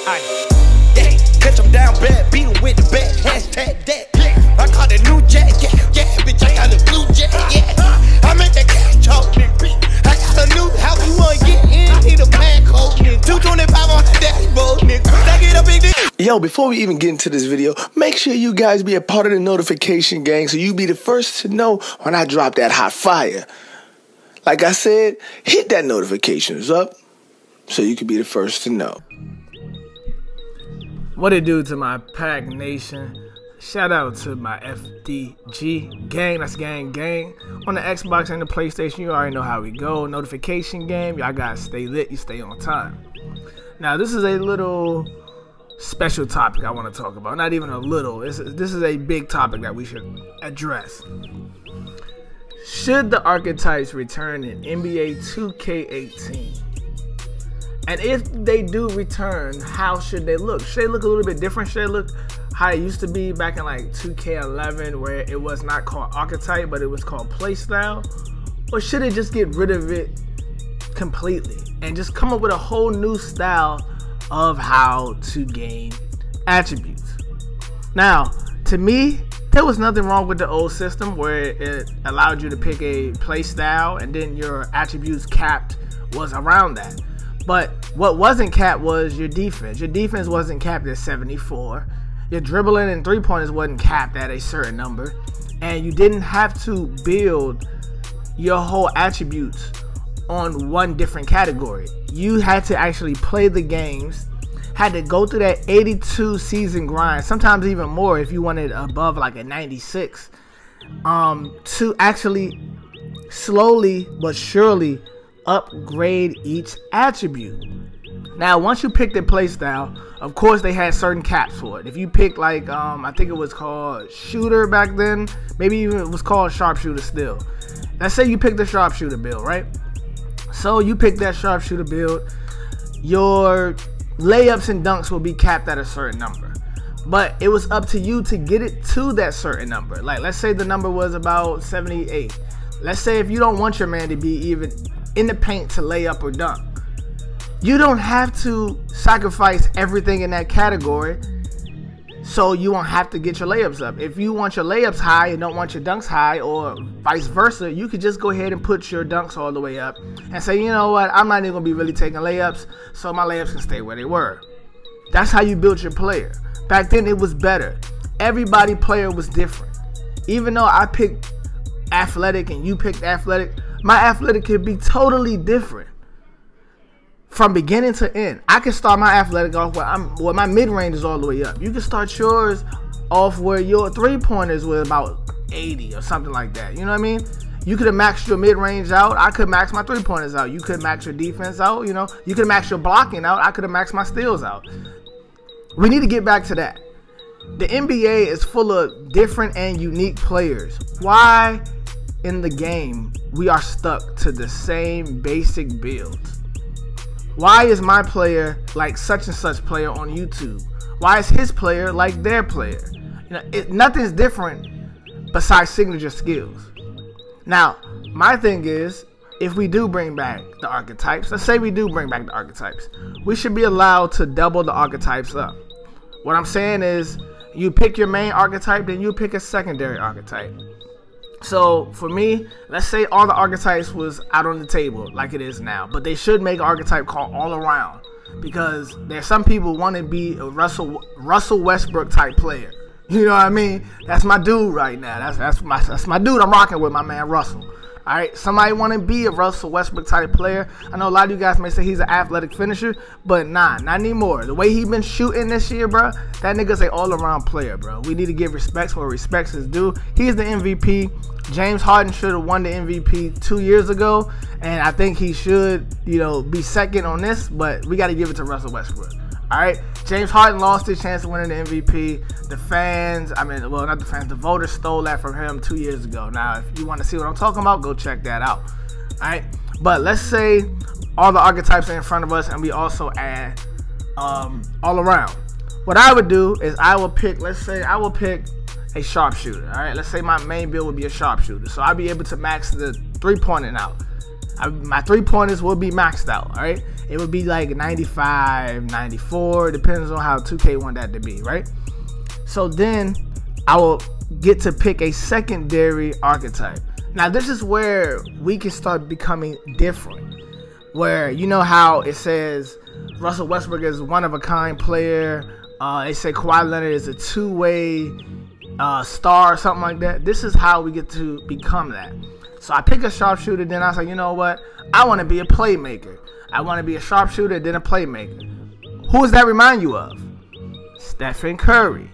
Yeah, catch him down bad, beat him with the bat, hashtag that. I caught a new jack, yeah, bitch, I got a blue jack, yeah. I make that cash talk, nigga. I got a new house, you wanna get in, need a man code, nigga. 225 on the dashboard, nigga. Stack it up, big dick. Yo, before we even get into this video, make sure you guys be a part of the notification gang so you be the first to know when I drop that hot fire. Like I said, hit that notifications up so you can be the first to know. What it do to my Pack Nation? Shout out to my FDG gang, that's gang. On the Xbox and the PlayStation, you already know how we go. Notification game, y'all gotta stay lit, you stay on time. Now, this is a little special topic I want to talk about. Not even a little, this is a big topic that we should address. Should the archetypes return in NBA 2K18? And if they do return, how should they look? Should they look a little bit different? Should they look how it used to be back in like 2K11 where it was not called archetype but it was called playstyle? Or should it just get rid of it completely and just come up with a whole new style of how to gain attributes? Now, to me, there was nothing wrong with the old system where it allowed you to pick a playstyle and then your attributes capped was around that. But what wasn't capped was your defense. Your defense wasn't capped at 74. Your dribbling and three-pointers wasn't capped at a certain number. And you didn't have to build your whole attributes on one different category. You had to actually play the games, had to go through that 82 season grind, sometimes even more if you wanted above like a 96, to actually slowly but surely upgrade each attribute. Now, once you picked the playstyle, of course they had certain caps for it. If you picked like I think it was called shooter back then, maybe even it was called sharpshooter still. Let's say you picked the sharpshooter build, right? So you pick that sharpshooter build, your layups and dunks will be capped at a certain number. But it was up to you to get it to that certain number. Like, let's say the number was about 78. Let's say if you don't want your man to be even in the paint to lay up or dunk, you don't have to sacrifice everything in that category so you won't have to get your layups up. If you want your layups high and don't want your dunks high, or vice versa, you could just go ahead and put your dunks all the way up and say, you know what, I'm not even gonna be really taking layups, so my layups can stay where they were. That's how you built your player. Back then it was better. Everybody player was different. Even though I picked athletic and you picked athletic, my athletic could be totally different from beginning to end. I can start my athletic off where my mid-range is all the way up. You can start yours off where your three-pointers were about 80 or something like that. You know what I mean? You could have maxed your mid-range out. I could max my three-pointers out. You could max your defense out. You know, you could max your blocking out. I could have maxed my steals out. We need to get back to that. The NBA is full of different and unique players. Why in the game we are stuck to the same basic builds? Why is my player like such and such player on YouTube? Why is his player like their player? You know, nothing's different besides signature skills. Now, my thing is, if we do bring back the archetypes, let's say we do bring back the archetypes, we should be allowed to double the archetypes up. What I'm saying is, you pick your main archetype, then you pick a secondary archetype. So for me, let's say all the archetypes was out on the table like it is now, but they should make an archetype called all around, because there's some people want to be a Russell Westbrook type player. You know what I mean? That's my dude right now. That's my dude I'm rocking with, my man Russell. All right, somebody want to be a Russell Westbrook type player. I know a lot of you guys may say he's an athletic finisher, but nah, not anymore. The way he been shooting this year, bro, that nigga's an all-around player, bro. We need to give respects where respects is due. He's the MVP. James Harden should have won the MVP 2 years ago, and I think he should, you know, be second on this, but we got to give it to Russell Westbrook. All right, James Harden lost his chance of winning the MVP. The fans, well, not the fans, the voters stole that from him 2 years ago. Now, if you want to see what I'm talking about, go check that out. All right, but let's say all the archetypes are in front of us, and we also add all around. What I would do is I will pick, let's say I will pick a sharpshooter. All right, let's say my main build would be a sharpshooter, so I'll be able to max the three-pointing out. my 3-pointers will be maxed out, all right? It would be like 95, 94, depends on how 2K want that to be, right? So then I will get to pick a secondary archetype. Now this is where we can start becoming different, where you know how it says Russell Westbrook is one-of-a-kind player, they say Kawhi Leonard is a two-way star or something like that. This is how we get to become that. So I pick a sharpshooter, then I say, you know what? I want to be a playmaker. I want to be a sharpshooter, then a playmaker. Who does that remind you of? Stephen Curry.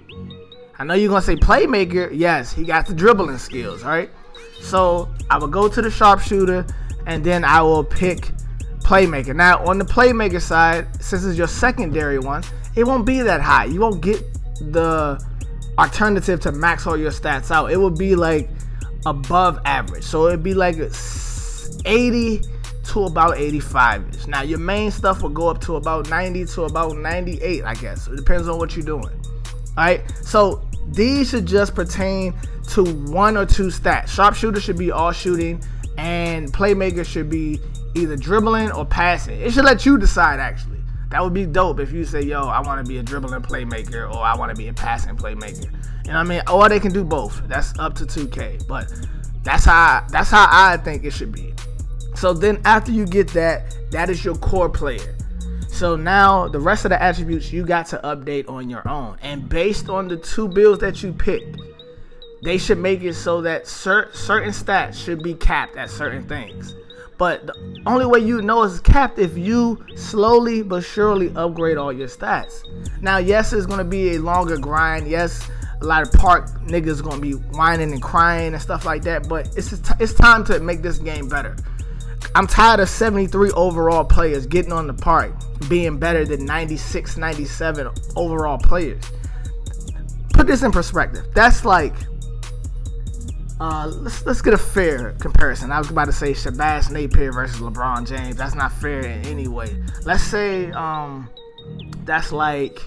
I know you're going to say playmaker. Yes, he got the dribbling skills, right? So I will go to the sharpshooter, and then I will pick playmaker. Now, on the playmaker side, since it's your secondary one, it won't be that high. You won't get the alternative to max all your stats out. It will be like above average. So it'd be like 80 to about 85-ish. Now, your main stuff will go up to about 90 to about 98, I guess. It depends on what you're doing. All right, so these should just pertain to 1 or 2 stats. Sharpshooter should be all shooting, and playmaker should be either dribbling or passing. It should let you decide, actually. That would be dope if you say, yo, I want to be a dribbling playmaker, or I want to be a passing playmaker. You know what I mean? Or they can do both. That's up to 2K. But that's how I think it should be. So then after you get that, that is your core player. So now the rest of the attributes you got to update on your own. And based on the 2 builds that you picked, they should make it so that certain stats should be capped at certain things. But the only way you know it's capped if you slowly but surely upgrade all your stats. Now, yes, it's going to be a longer grind. Yes, a lot of park niggas going to be whining and crying and stuff like that. But it's time to make this game better. I'm tired of 73 overall players getting on the park being better than 96, 97 overall players. Put this in perspective. That's like, let's get a fair comparison. I was about to say Shabazz Napier versus LeBron James. That's not fair in any way. Let's say that's like,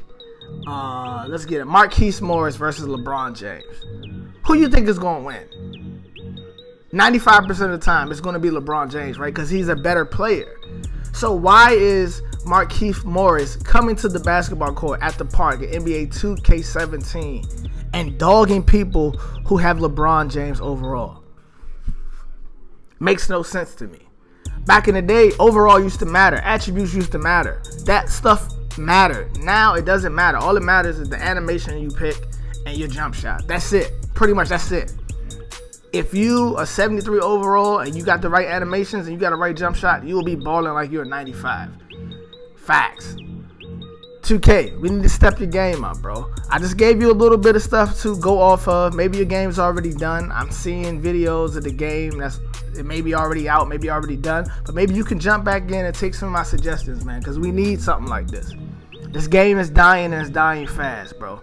let's get it, Marquise Morris versus LeBron James. Who you think is going to win? 95% of the time, it's going to be LeBron James, right? Because he's a better player. So why is Marquise Morris coming to the basketball court at the park at NBA 2K17 and dogging people who have LeBron James overall? Makes no sense to me. Back in the day, overall used to matter. Attributes used to matter. That stuff mattered. Now it doesn't matter. All that matters is the animation you pick and your jump shot. That's it. Pretty much that's it. If you are 73 overall and you got the right animations and you got the right jump shot, you will be balling like you're a 95. Facts. 2K, we need to step your game up, bro. I just gave you a little bit of stuff to go off of. Maybe your game's already done. I'm seeing videos of the game it may be already out, maybe already done. But maybe you can jump back in and take some of my suggestions, man, because we need something like this. This game is dying, and it's dying fast, bro.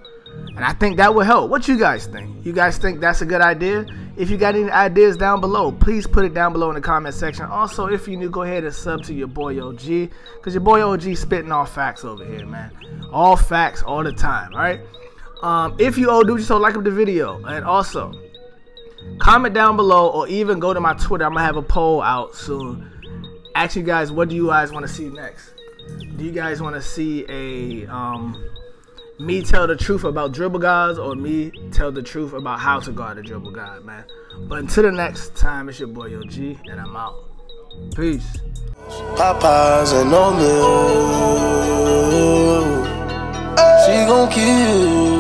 And I think that will help. What you guys think? You guys think that's a good idea? If you got any ideas down below, please put it down below in the comment section. Also, if you're new, go ahead and sub to your boy OG, because your boy OG spitting all facts over here, man. All facts all the time, all right? If you old dude, so like up the video. And also, comment down below, or even go to my Twitter. I'm going to have a poll out soon. Ask you guys, what do you guys want to see next? Do you guys want to see a me tell the truth about dribble guys, or me tell the truth about how to guard a dribble guy, man? But until the next time, it's your boy OG, and I'm out. Peace. Popeyes and no milk. She gon' kill.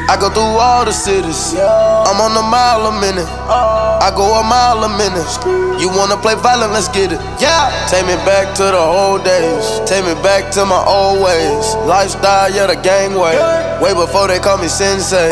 I go through all the cities. I'm on a mile a minute. I go a mile a minute. You wanna play violent? Let's get it. Yeah. Take me back to the old days. Take me back to my old ways. Lifestyle, yeah, the gang way. Way before they call me sensei.